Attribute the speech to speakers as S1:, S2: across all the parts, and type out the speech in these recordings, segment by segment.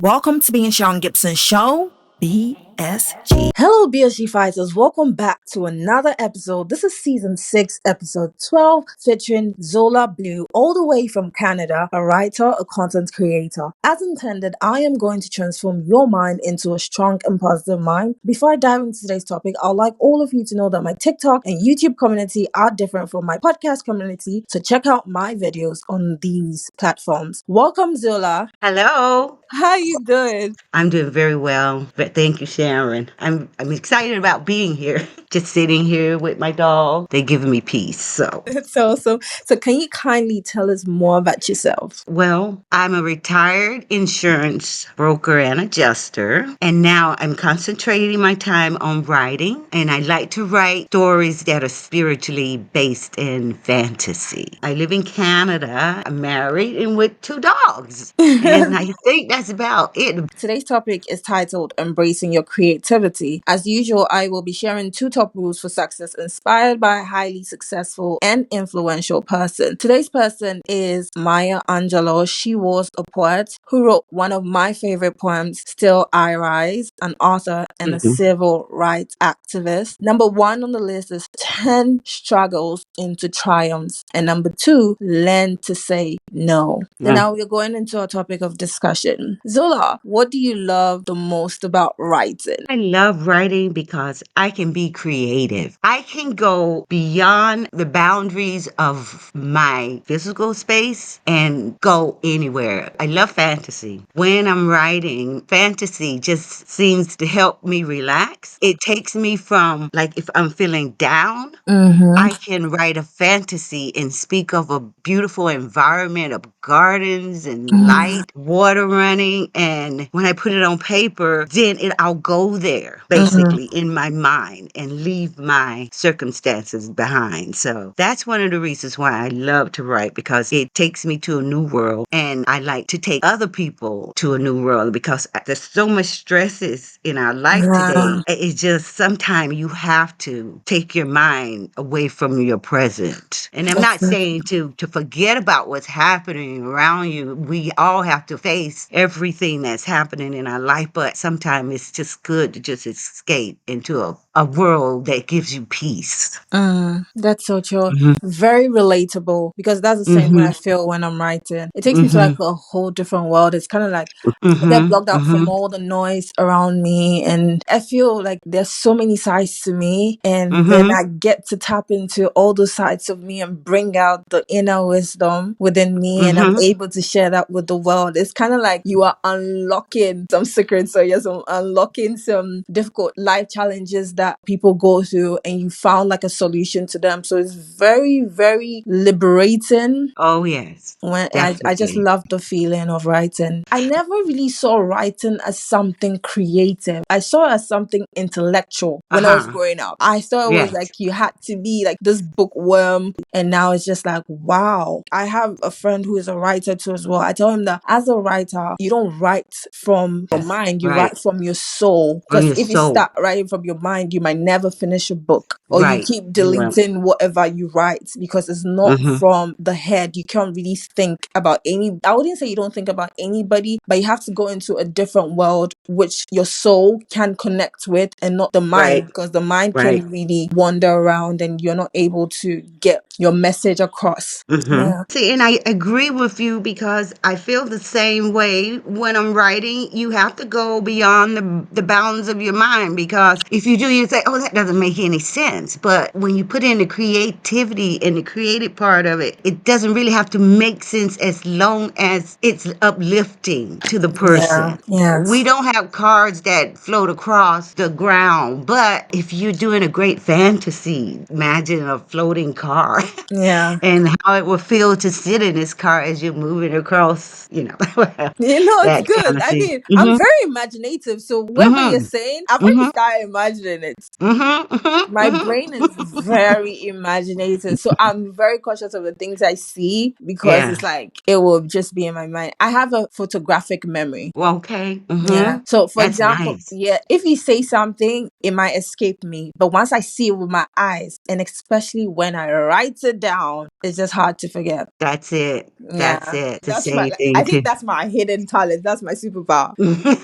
S1: Welcome to being Sean Gibson Show, BSG. Hello, BSG fighters. Welcome back to another episode. This is season 6, episode 12, featuring Zola Blue, all the way from Canada, a writer, a content creator. As intended, I am going to transform your mind into a strong and positive mind. Before I dive into today's topic, I'd like all of you to know that my TikTok and YouTube community are different from my podcast community, so check out my videos on these platforms. Welcome, Zola.
S2: Hello.
S1: How you doing?
S2: I'm doing very well, but thank you, Sharon. I'm excited about being here. Just sitting here with my dog. They're giving me peace.
S1: That's awesome. So can you kindly tell us more about yourself?
S2: Well, I'm a retired insurance broker and adjuster, and now I'm concentrating my time on writing, and I like to write stories that are spiritually based in fantasy. I live in Canada. I'm married and with 2 dogs, and I think that's about it.
S1: Today's topic is titled Embracing Your Creativity. As usual, I will be sharing 2 top rules for success inspired by a highly successful and influential person. Today's person is Maya Angelou. She was a poet who wrote one of my favorite poems, Still I Rise, an author and a
S2: Mhm.
S1: civil rights activist. Number 1 on the list is 10 struggles into triumphs. And number 2, learn to say no. So
S2: Yeah.
S1: now we're going into a topic of discussion. Zola, what do you love the most about writing?
S2: I love writing because I can be creative. I can go beyond the boundaries of my physical space and go anywhere. I love fantasy. When I'm writing, fantasy just seems to help me relax. It takes me from, like, if I'm feeling down,
S1: Mm-hmm.
S2: I can write a fantasy and speak of a beautiful environment of gardens and light, water running. And when I put it on paper, then I'll go there
S1: Mm-hmm.
S2: basically in my mind and leave my circumstances behind. So that's one of the reasons why I love to write, because it takes me to a new world. And I like to take other people to a new world because there's so much stresses in our life
S1: Yeah,
S2: today. It's just sometimes you have to take your mind away from your present. And I'm not
S1: exactly.
S2: saying to forget about what's happening around you. We all have to face everything that's happening in our life, but sometimes it's just good to just escape into a world that gives you peace.
S1: That's so true.
S2: Mhm.
S1: Very relatable because that's the same way
S2: Mhm.
S1: I feel when I'm writing. It takes me to like
S2: Mhm.
S1: a whole different world. It's kind of like I get
S2: Mhm.
S1: blocked out from
S2: Mhm.
S1: all the noise around me, and I feel like there's so many sides to me, and then
S2: Mhm.
S1: I get to tap into all those sides of me and bring out the inner wisdom within me, and I'm
S2: Mhm.
S1: able to share that with the world. It's kind of like you are unlocking some secrets, or yes, unlocking some difficult life challenges that people go through, and you found like a solution to them. So it's very, very liberating
S2: Oh yes,
S1: when I just
S2: definitely.
S1: love the feeling of writing. I never really saw writing as something creative. I saw it as something intellectual when I was
S2: Uh-huh.
S1: growing up. I thought it was
S2: Yes.
S1: like you had to be like this bookworm, and now it's just like wow. I have a friend who is a writer too as well. I tell him that as a writer, you don't write from your
S2: Yes.
S1: mind, you
S2: Right.
S1: write from your soul.
S2: From
S1: Because
S2: your
S1: if you
S2: soul.
S1: start writing from your mind, you might never finish a book, or you
S2: Right.
S1: keep
S2: Right.
S1: deleting whatever you write because it's not
S2: Mhm.
S1: from the head. You can't really think about any, I wouldn't say you don't think about anybody, but you have to go into a different world which your soul can connect with and not the
S2: Right.
S1: mind, because the mind
S2: Right.
S1: can really wander around and you're not able to get your message across. Yeah.
S2: See, and I agree with you because I feel the same way when I'm writing. You have to go beyond the bounds of your mind, because if you do, you say, oh, that doesn't make any sense. But when you put in the creativity and the creative part of it, it doesn't really have to make sense as long as it's uplifting to the
S1: Yeah.
S2: person. We
S1: Yes.
S2: don't have cards that float across the ground, but if you're doing a great fantasy, imagine a floating car.
S1: Yeah.
S2: And how it will feel to sit in this car as you're moving across,
S1: It's
S2: that
S1: good.
S2: kind of
S1: I
S2: thing.
S1: mean, I'm
S2: Mhm.
S1: very imaginative. So whatever you're
S2: Mhm.
S1: saying, I've already
S2: Mhm.
S1: started imagining it.
S2: Mhm. Mhm.
S1: My brain is
S2: Mhm.
S1: very imaginative, so I'm very cautious of the things I see because
S2: Yeah.
S1: it's like it will just be in my mind. I have a photographic memory.
S2: Well, okay.
S1: Yeah.
S2: Mhm.
S1: So, for
S2: That's
S1: example,
S2: nice.
S1: yeah, if you say something, it might escape me. But once I see it with my eyes, and especially when I write it down, it's just hard to forget.
S2: That's it. That's
S1: Yeah,
S2: it. The
S1: that's my.
S2: same
S1: Like, I
S2: thing too.
S1: think that's my hidden talent. That's my superpower.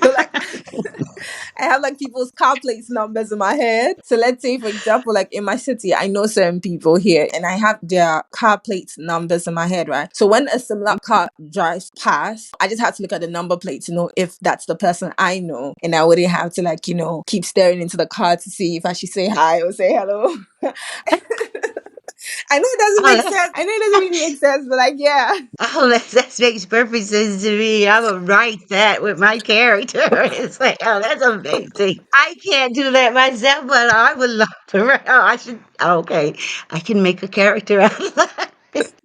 S1: So, like, I have like people's car plates numbers in my head. So let's say, for example, like in my city, I know certain people here and I have their car plates numbers in my head, right? So when a similar car drives past, I just have to look at the number plate to know if that's the person I know. And I wouldn't have to like, keep staring into the car to see if I should say hi or say hello. I know it doesn't
S2: Oh,
S1: make sense. I know it doesn't really make sense, but like, yeah.
S2: oh, that makes perfect sense to me. I would write that with my character. It's like, oh, that's amazing. I can't do that myself, but I would love to. Oh, I should. Okay, I can make a character out of that.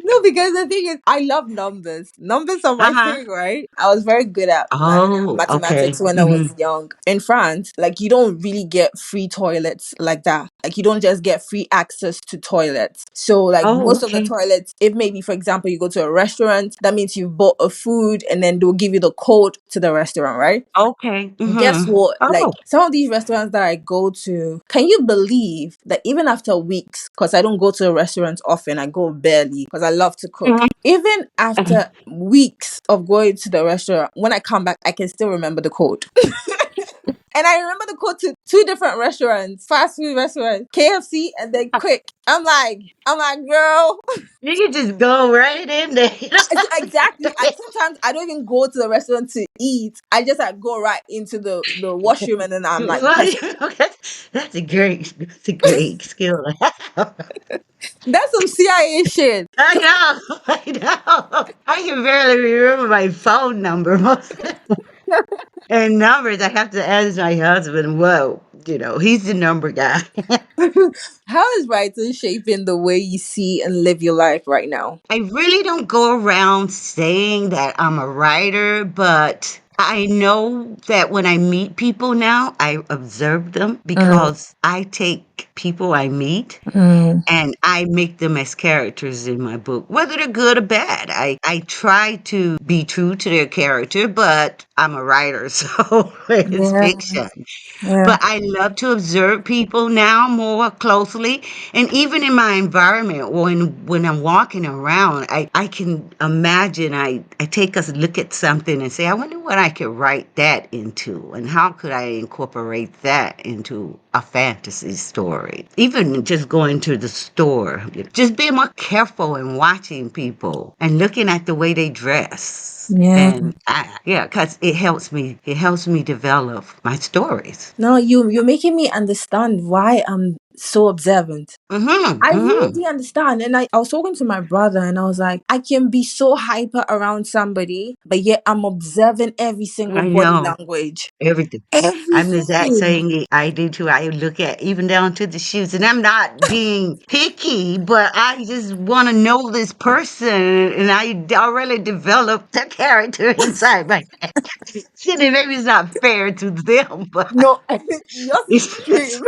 S1: No, because the thing is, I love numbers. Numbers are my
S2: Uh-huh.
S1: thing, right? I was very good at
S2: Oh, okay.
S1: mathematics when I
S2: Hmm.
S1: was young. In France, like you don't really get free toilets like that. Like you don't just get free access to toilets. So like
S2: Oh,
S1: most of the
S2: okay.
S1: toilets, if maybe for example you go to a restaurant, that means you've bought a food and then they'll give you the code to the restaurant, right?
S2: Okay.
S1: Guess
S2: Hmm.
S1: what? Like
S2: Oh.
S1: some of these restaurants that I go to, can you believe that even after weeks, because I don't go to a restaurant often, I go barely because I love to cook.
S2: Mhm.
S1: Even after weeks of going to the restaurant, when I come back, I can still remember the code. And I remember the code to two different restaurants, fast food restaurants, KFC and then Quick. I'm like, girl.
S2: You can just go right in there.
S1: Exactly. Sometimes I don't even go to the restaurant to eat. I just like go right into the washroom and then I'm like
S2: Well,
S1: press.
S2: you know, that's a great skill to have.
S1: That's some CIA shit.
S2: I know, I know. I can barely remember my phone number most of the time. And numbers, I have to ask my husband, whoa, he's the number guy.
S1: How is writing shaping the way you see and live your life right now?
S2: I really don't go around saying that I'm a writer, but I know that when I meet people now, I observe them
S1: Mm,
S2: because I take people I meet
S1: mm,
S2: and I make them as characters in my book, whether they're good or bad. I try to be true to their character, but I'm a writer, so it's
S1: yeah,
S2: fiction.
S1: yeah,
S2: But I love to observe people now more closely. And even in my environment, when I'm walking around, I can imagine, I take a look at something and say, I wonder what I could write that into and how could I incorporate that into a fantasy story. Even just going to the store, just being more careful and watching people and looking at the way they dress.
S1: yeah.
S2: And yeah, because it helps me develop my stories.
S1: No, you're making me understand why I'm so observant.
S2: Mhm,
S1: I really
S2: mhm.
S1: do understand. And I was talking to my brother and I was like, I can be so hyper around somebody, but yet I'm observing every single
S2: I
S1: body
S2: know
S1: language.
S2: everything. I'm the exact
S1: Everything.
S2: same. I do too. I look at even down to the shoes, and I'm not being picky, but I just want to know this person, and I already developed a character inside my head. See, maybe it's not fair to them, but
S1: No, yours is
S2: it's
S1: extreme.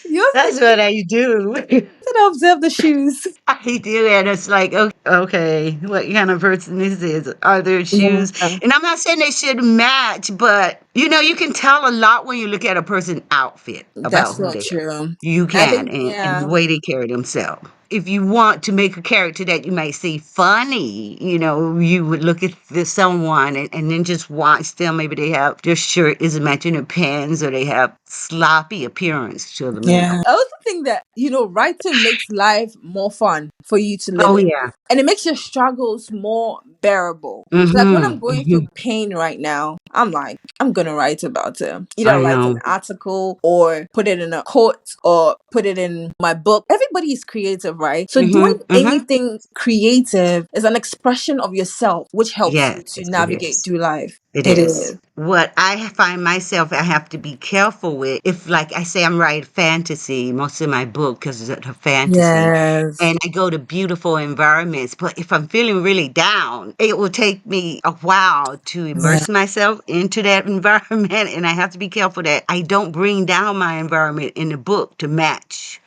S1: Yours is
S2: that's what I do.
S1: to observe the shoes.
S2: I do, and it's like, okay, what kind of person is this? Are there shoes?
S1: Yeah,
S2: And I'm not saying they should match, but you can tell a lot when you look at a person's outfit about
S1: that's
S2: who
S1: not
S2: they are.
S1: true.
S2: You
S1: I
S2: can,
S1: think,
S2: and the
S1: yeah,
S2: way they carry themselves. If you want to make a character that you might see funny, you would look at someone and then just watch them. Maybe they have their shirt isn't matching their pants, or they have sloppy appearance to them.
S1: yeah. I also think that, writing makes life more fun for you to live
S2: Oh
S1: it.
S2: yeah.
S1: And it makes your struggles more bearable. So like when
S2: Mhm.
S1: I'm going through
S2: Mhm.
S1: pain right now, I'm like, I'm gonna write about it. Either
S2: I
S1: write an
S2: know.
S1: article or put it in a quote or put it in my book. Everybody is creative, right? So doing
S2: Mhm. Mhm.
S1: anything creative is an expression of yourself, which helps
S2: Yes,
S1: you to
S2: it
S1: navigate
S2: is.
S1: through life.
S2: It
S1: It
S2: is.
S1: is.
S2: What I find myself, I have to be careful with. If, like I say, I'm writing fantasy, most of my book, because it's a fantasy,
S1: Yes.
S2: and I go to beautiful environments. But if I'm feeling really down, it will take me a while to
S1: Yeah.
S2: immerse myself into that environment. And I have to be careful that I don't bring down my environment in the book to match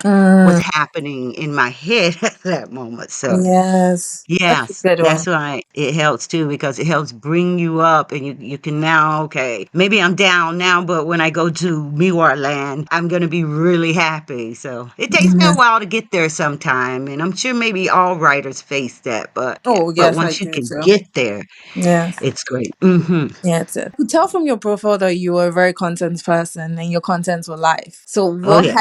S2: what's
S1: Mm,
S2: happening in my head at that moment. So,
S1: yes. That's a
S2: yes,
S1: good one.
S2: that's why it helps too, because it helps bring you up and you you can now, okay, maybe I'm down now, but when I go to Miwar land, I'm going to be really happy. So it takes me a
S1: Yes.
S2: while to get there sometime. And I'm sure maybe all writers face that. But yeah,
S1: Oh,
S2: but
S1: yes, I
S2: once you
S1: do
S2: can
S1: too.
S2: get there,
S1: Yes.
S2: it's great. Hmm.
S1: Yeah, it's it. I could tell from your profile that you are a very content person and your contents were life. So
S2: Oh, yes.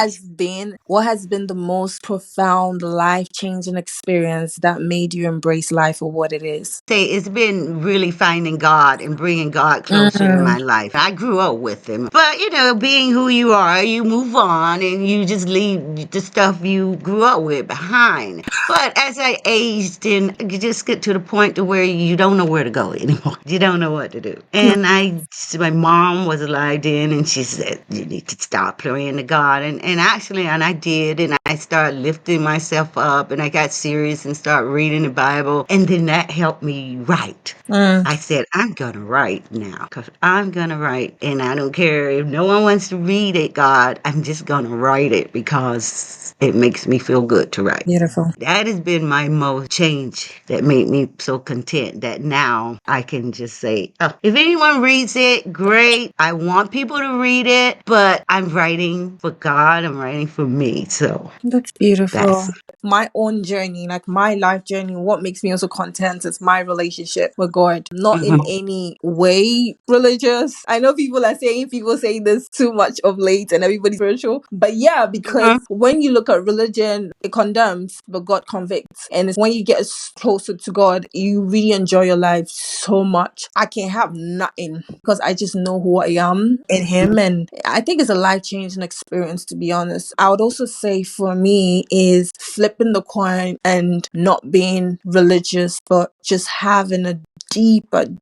S1: what has been the most profound life changing experience that made you embrace life for what it is?
S2: Say it's been really finding God and bringing God closer in
S1: Mm,
S2: my life. I grew up with him, but being who you are, you move on and you just leave the stuff you grew up with behind. But as I aged and you just get to the point to where you don't know where to go anymore. You don't know what to do. And my mom was alive then and she said, you need to stop praying to God. And I did. And I started lifting myself up and I got serious and started reading the Bible. And then that helped me write.
S1: mm,
S2: I said, I'm going to write now because I'm going to write. And I don't care if no one wants to read it, God, I'm just going to write it because it makes me feel good to write.
S1: beautiful.
S2: That has been my most change that made me so content that now I can just say, oh, if anyone reads it, great. I want people to read it, but I'm writing for God. I'm writing for me. So
S1: That's
S2: that's
S1: beautiful. My own journey, like my life journey, what makes me also content is my relationship with God. Not in
S2: it.
S1: any way religious. I know people say this too much of late and everybody's spiritual. But yeah, because
S2: Hmm.
S1: when you look at religion, it condemns, but God convicts. And it's when you get closer to God, you really enjoy your life so much. I can have nothing because I just know who I am in Him. And I think it's a life changing experience, to be honest. I would also say for me is flipping the coin and not being religious, but just having a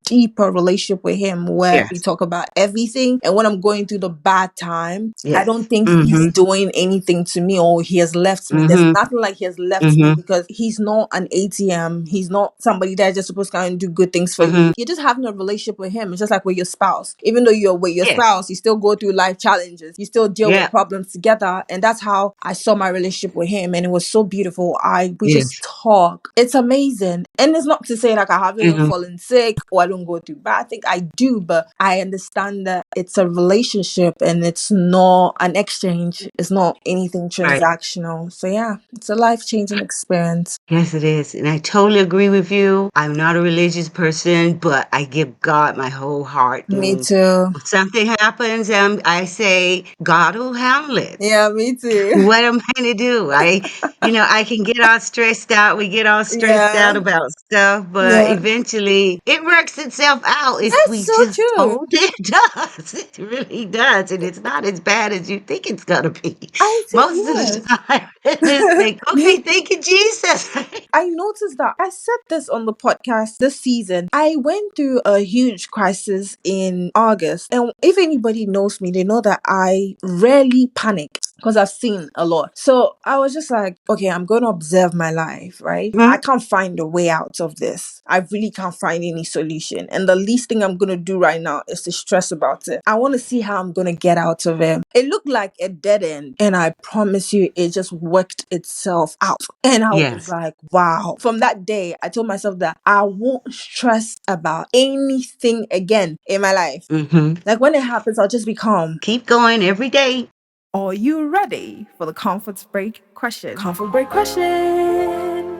S1: deeper relationship with Him where we
S2: Yes.
S1: talk about everything. And when I'm going through the bad time, I
S2: Yes.
S1: don't think He's
S2: Mm-hmm.
S1: doing anything to me or He has left me. There's
S2: Mm-hmm.
S1: nothing like He has left me
S2: Mm-hmm.
S1: because He's not an ATM. He's not somebody that's just supposed to come and do good things for
S2: Mm-hmm.
S1: you. You're just having a relationship with Him. It's just like with your spouse. Even though you're with your
S2: Yes.
S1: spouse, you still go through life challenges. You still deal with
S2: Yeah.
S1: problems together. And that's how I saw my relationship with Him. And it was so beautiful. We just
S2: Yes.
S1: talk. It's amazing. And it's not to say like I haven't
S2: Mm-hmm.
S1: fallen sick or I don't go through bad. I think I do, but I understand that it's a relationship and it's not an exchange. It's not anything
S2: Right.
S1: transactional. So yeah, it's a life changing experience.
S2: Yes, it is. And I totally agree with you. I'm not a religious person, but I give God my whole heart.
S1: Me
S2: And
S1: too.
S2: if something happens, I say, God will handle it.
S1: Yeah, me too.
S2: What am I going to do? I can get all stressed out. We get all stressed
S1: Yeah.
S2: out about stuff, but
S1: Yeah.
S2: eventually it works itself out if
S1: That's
S2: we
S1: so
S2: just
S1: true.
S2: hold it. Does. It really does. And it's not as bad as you think it's going to be.
S1: I think
S2: Most of the
S1: yes.
S2: time, it's like, okay, thank you, Jesus.
S1: I noticed that I said this on the podcast this season. I went through a huge crisis in August. And if anybody knows me, they know that I rarely panic because I've seen a lot. So I was just like, okay, I'm going to observe my life, right? I
S2: Mhm.
S1: can't find a way out of this. I really can't find any solution. And the least thing I'm going to do right now is to stress about it. I want to see how I'm going to get out of it. It looked like a dead end. And I promise you, it just worked itself out. And I was
S2: Yes.
S1: like, wow. From that day, I told myself that I won't stress about anything again in my life.
S2: Hmm.
S1: Like when it happens, I'll just be calm.
S2: Keep going every day.
S1: Are you ready for the comfort break question? Comfort break question.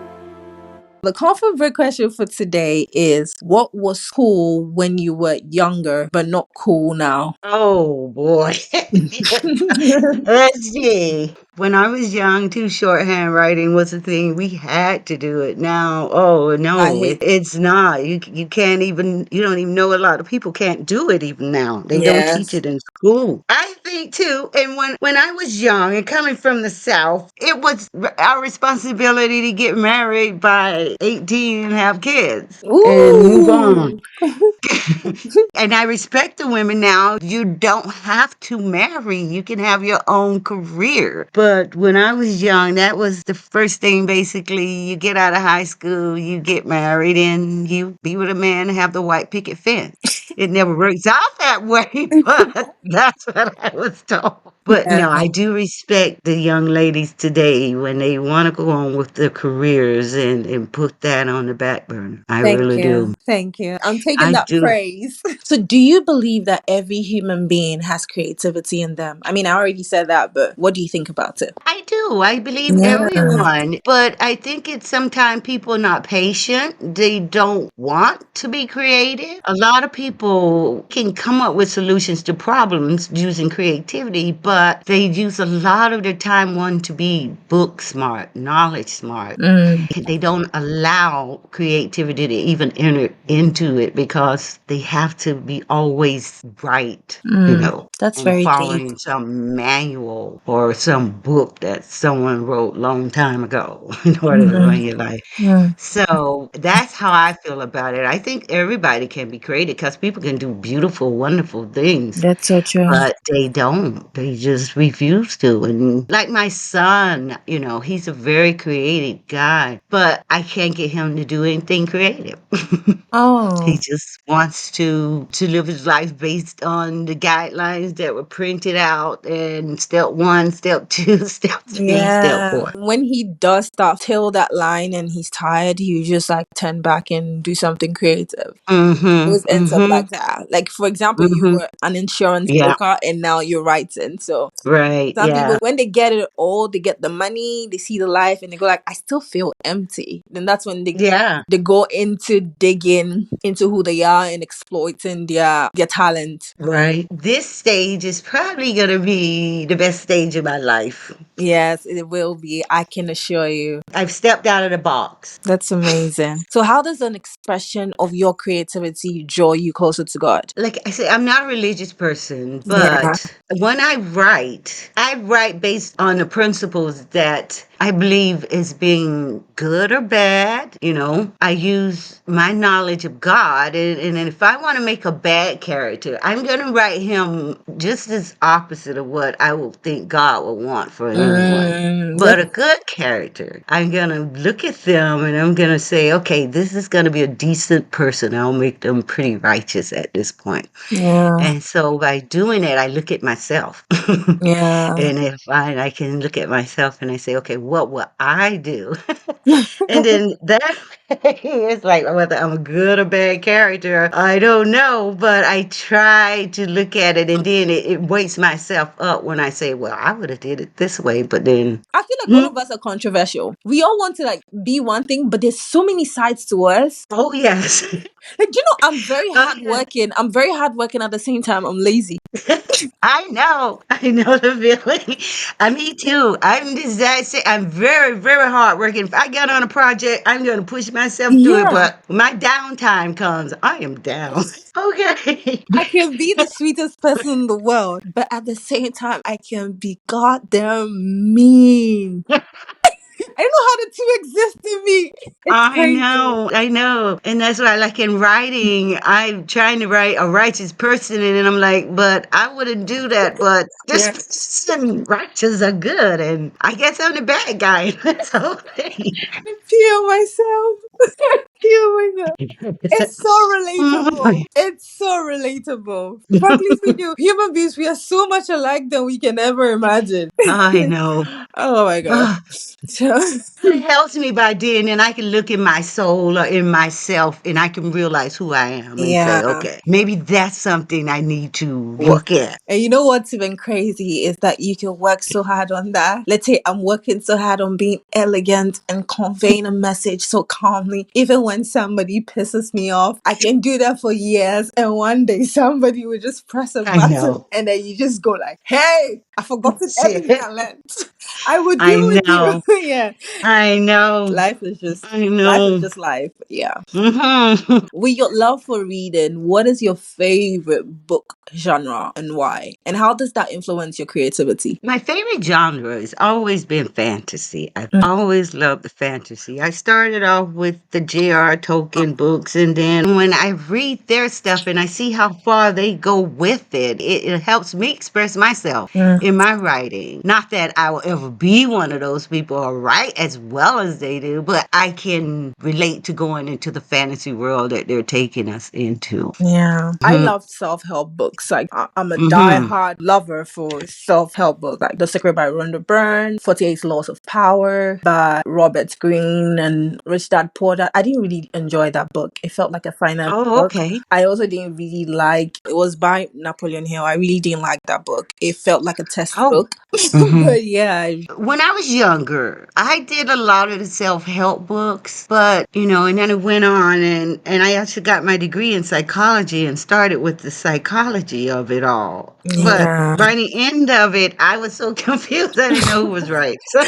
S1: The comfort break question for today is what was cool when you were younger, but not cool now?
S2: Oh boy. Let's see. When I was young, too, shorthand writing was a thing. We had to do it. Now, oh
S1: I
S2: no,
S1: hate.
S2: it's not. You can't even. You don't even know a lot of people can't do it even now. They don't teach
S1: Yes.
S2: it in school. I think too. And when I was young and coming from the South, it was our responsibility to get married by 18 and have kids and move on.
S1: Ooh.
S2: And I respect the women now. You don't have to marry. You can have your own career. But when I was young, that was the first thing. Basically, you get out of high school, you get married, and you be with a man and have the white picket fence. It never works out that way, but that's what I was told. But
S1: Yeah.
S2: no, I do respect the young ladies today when they want to go on with their careers and put that on the back burner. I
S1: Thank
S2: really
S1: you.
S2: do.
S1: Thank you. I'm taking
S2: I
S1: that
S2: do.
S1: praise. So, do you believe that every human being has creativity in them? I mean, I already said that, but what do you think about it?
S2: I do. I believe
S1: Yeah.
S2: everyone, but I think it's sometimes people are not patient. They don't want to be creative. A lot of people can come up with solutions to problems using creativity, but they use a lot of their time wanting to be book smart, knowledge smart.
S1: Mm,
S2: They don't allow creativity to even enter into it because they have to be always right,
S1: that's
S2: and
S1: very deep.
S2: following some manual or some book that someone wrote long time ago in order to run
S1: Mm,
S2: your life.
S1: mm,
S2: So that's how I feel about it. I think everybody can be creative because people can do beautiful, wonderful things,
S1: that's so true.
S2: but they don't. They just refuse to. And like my son, he's a very creative guy, but I can't get him to do anything creative. He
S1: Oh,
S2: just wants to live his life based on the guidelines that were printed out and step one, step two, step three, step
S1: yeah.
S2: four.
S1: When he does start till that line and he's tired, he just like turn back and do something creative.
S2: Mhm.
S1: Always ends up
S2: Mhm.
S1: like that. Like for example, you
S2: Mhm.
S1: were an insurance
S2: Yeah.
S1: broker and now you're writing. So
S2: Right.
S1: some people,
S2: Yeah.
S1: when they get it all, they get the money, they see the life, and they go like, "I still feel empty." Then that's when
S2: Yeah.
S1: they go into digging into who they are and exploiting their talent.
S2: Right. This stage is probably going to be the best stage of my life.
S1: Yes, it will be. I can assure you.
S2: I've stepped out of the box.
S1: That's amazing. So, how does an expression of your creativity draw you closer to God?
S2: Like I said, I'm not a religious person,
S1: Yeah.
S2: but when I write based on the principles that I believe is being good or bad. I use my knowledge of God, and if I want to make a bad character, I'm going to write him just as opposite of what I would think God would want for anyone. But
S1: That's
S2: a good character, I'm going to look at them and I'm going to say, okay, this is going to be a decent person. I'll make them pretty righteous at this point.
S1: yeah,
S2: And so by doing it, I look at myself.
S1: yeah.
S2: And if I can look at myself and I say, okay, what will I do? And then that is like whether I'm a good or bad character, I don't know, but I try to look at it and then it wakes myself up when I say, well, I would have did it this way, but then,
S1: I feel like all
S2: hmm,
S1: of us are controversial. We all want to like be one thing, but there's so many sides to us.
S2: oh yes.
S1: Like, do you know, I'm very
S2: Oh, yeah.
S1: hardworking. I'm very hardworking at the same time. I'm lazy.
S2: I know the feeling. Me too. I'm just that say I'm very, very hardworking. If I get on a project, I'm gonna push myself through it.
S1: Yeah.
S2: But when my downtime comes, I am down. Okay.
S1: I can be the sweetest person in the world, but at the same time, I can be goddamn mean. I don't know how the two exist in me. It's crazy.
S2: I know. And that's why, like in writing, I'm trying to write a righteous person, and then I'm like, but I wouldn't do that. But this
S1: Yeah.
S2: person, righteous are good, and I guess I'm the bad guy in this whole thing.
S1: I feel myself. Feel myself. It's so relatable. It's so relatable. Frankly speaking, human beings, we are so much alike than we can ever imagine.
S2: I know.
S1: Oh my god.
S2: Ah,
S1: So,
S2: it helps me by then, and I can look in my soul or in myself, and I can realize who I am and say,
S1: yeah.
S2: okay, maybe that's something I need to
S1: What?
S2: look at.
S1: And you know what's even crazy is that you can work so hard on that. Let's say I'm working so hard on being elegant and conveying a message so calmly. Even when somebody pisses me off, I can do that for years. And one day somebody will just press a
S2: I
S1: button
S2: know.
S1: and then you just go like, hey, I've forgotten everything
S2: Shit.
S1: I learned. I will
S2: I
S1: deal with you.
S2: know.
S1: Yeah.
S2: I know. I
S1: Life is
S2: know.
S1: just life. Yeah.
S2: Hmm.
S1: With your love for reading, what is your favorite book genre and why? And how does that influence your creativity?
S2: My favorite genre has always been fantasy. I've always loved the fantasy. I started off with the J.R. Tolkien books, and then when I read their stuff and I see how far they go with it, it helps me express myself
S1: Mm,
S2: in my writing. Not that I will ever be one of those people or write as well as they do, but I can relate to going into the fantasy world that they're taking us into.
S1: Yeah. I
S2: Mm-hmm.
S1: love self-help books. Like I'm a
S2: Mm-hmm.
S1: die-hard lover for self-help books, like The Secret by Rhonda Byrne, 48 Laws of Power by Robert Greene and Rich Dad Poor Dad. I didn't really enjoy that book. It felt like a finance
S2: Oh,
S1: book.
S2: okay.
S1: I also didn't really like, it was by Napoleon Hill. I really didn't like that book. It felt like a test
S2: Oh.
S1: book.
S2: Mm-hmm.
S1: But yeah.
S2: When I was younger, I did a lot of the self-help books, but and then it went on and I actually got my degree in psychology and started with the psychology of it all. But
S1: Yeah.
S2: by the end of it, I was so confused I didn't know who was right. So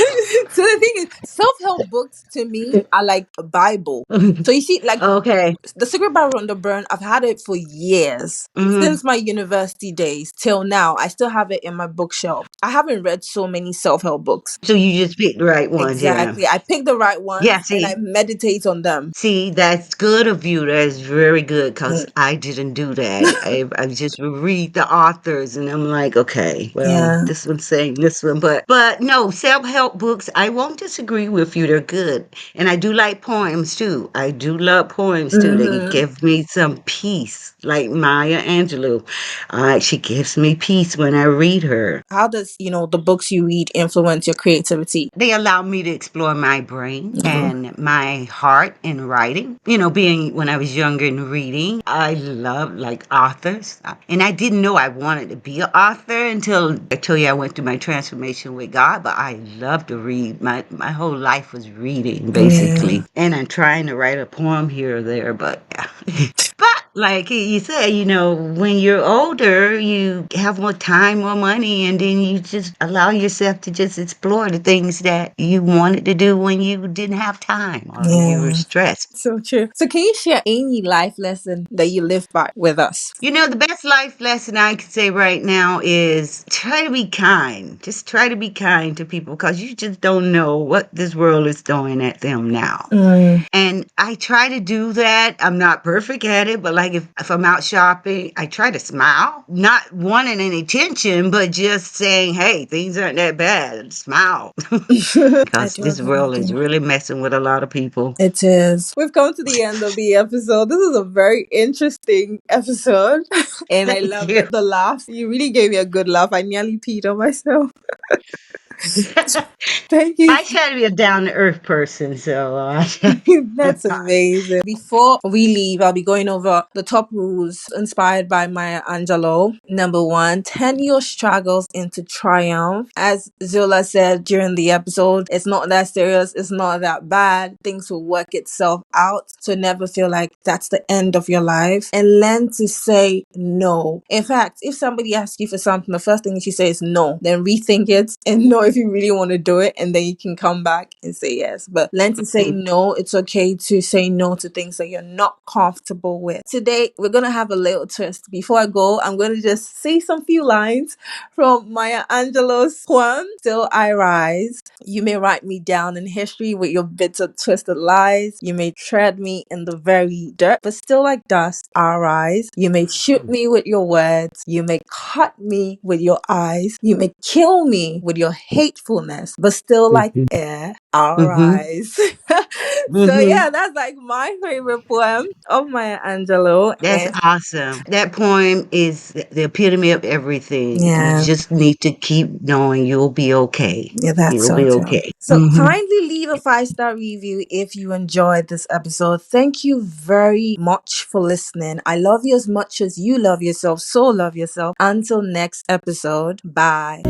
S1: So the thing is, self-help books to me are like a Bible. So you see, like
S2: okay.
S1: The Secret by Rhonda Byrne, I've had it for years.
S2: Hmm.
S1: Since my university days till now, I still have it in my bookshelf. I haven't read so many self-help books.
S2: So you just picked the right ones, yeah.
S1: Exactly. I pick the right ones
S2: Yeah,
S1: and I
S2: see,
S1: meditate on them.
S2: See, that's good of you. That's very good because
S1: Mm.
S2: I didn't do that. I just would read the authors and I'm like, okay, well,
S1: Yeah.
S2: this one's saying this one, but no, self-help books, I won't disagree with you. They're good. And I do like poems too. I do love poems too. They
S1: Hmm.
S2: give me some peace. Like Maya Angelou. She gives me peace when I read her.
S1: How does, the books you read influence your creativity?
S2: They allow me to explore my brain
S1: Mhm.
S2: and my heart in writing. Being when I was younger and reading, I love like authors. And I didn't know I wanted to be an author until I told you I went through my transformation with God. But I love to read. My whole life was reading,
S1: Yeah.
S2: basically. And I'm trying to write a poem here or there, but but like you say, when you're older, you have more time, more money, and then you just allow yourself to just explore the things that you wanted to do when you didn't have time or you were
S1: Yeah.
S2: stressed.
S1: So true. So can you share any life lesson that you live by with us?
S2: The best life lesson I could say right now is try to be kind. Just try to be kind to people because you just don't know what this world is throwing at them now.
S1: Mm.
S2: And I try to do that. I'm not perfect at it, but like if I'm out shopping, I try to smile, not wanting any attention, but just saying, hey, things aren't that bad. Smile.
S1: I
S2: Because
S1: do
S2: this
S1: agree with
S2: world is
S1: you.
S2: really messing with a lot of people.
S1: It is. We've come to the end of the episode. This is a very interesting episode. And I
S2: Thank
S1: love
S2: you.
S1: the laughs. You really gave me a good laugh. I nearly peed on myself. Thank you.
S2: I try to be a down to earth person, so
S1: That's amazing. Before we leave, I'll be going over the top rules inspired by Maya Angelou. Number one, turn your struggles into triumph. As Zola said during the episode, it's not that serious, it's not that bad. Things will work itself out. So never feel like that's the end of your life. And learn to say no. In fact, if somebody asks you for something, the first thing you should say is no. Then rethink it and know if you really want to do it, and then you can come back and say yes. But learn to say no. It's okay to say no to things that you're not comfortable with. Today, we're going to have a little twist. Before I go, I'm going to just say some few lines from Maya Angelou's poem, Still I Rise. You may write me down in history with your bitter, twisted lies. You may tread me in the very dirt, but still like dust, I rise. You may shoot me with your words. You may cut me with your eyes. You may kill me with your hatefulness, but still like air, I'll
S2: mm-hmm,
S1: rise. So
S2: mm-hmm.
S1: yeah, that's like my favorite poem of Maya Angelou.
S2: That's
S1: And
S2: awesome. That poem is the epitome of everything. You
S1: yeah,
S2: just need to keep knowing you'll be okay.
S1: yeah, that's
S2: You'll
S1: so
S2: be
S1: true.
S2: okay.
S1: So
S2: Hmm.
S1: kindly leave a 5-star review if you enjoyed this episode. Thank you very much for listening. I love you as much as you love yourself. So love yourself. Until next episode. Bye.